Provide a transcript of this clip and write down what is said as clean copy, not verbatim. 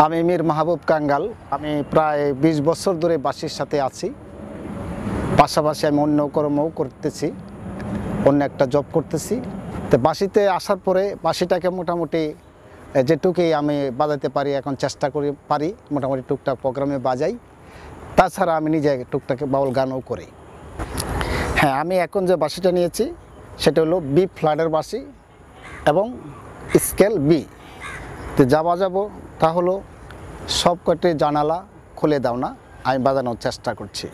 আমি মীর মাহবুব কাঙ্গাল। আমি প্রায় ২০ বছর ধরে বাঁশির সাথে আছি। পাশাপাশি আমি অন্য কর্মও করতেছি, অন্য একটা জব করতেছি। তো বাঁশিতে আসার পরে বাঁশিটাকে মোটামুটি যেটুকুই আমি বাজাতে পারি এখন চেষ্টা করি পারি, মোটামুটি টুকটাক প্রোগ্রামে বাজাই। তাছাড়া আমি নিজে টুকটাক বাউল গানও করি। হ্যাঁ, আমি এখন যে বাঁশিটা নিয়েছি সেটা হলো বি ফ্ল্যাটের বাঁশি এবং স্কেল বি। তো যা বাজাবো তা হলো সব কটি জানালা খুলে দাও না, আমি বাজানোর চেষ্টা করছি।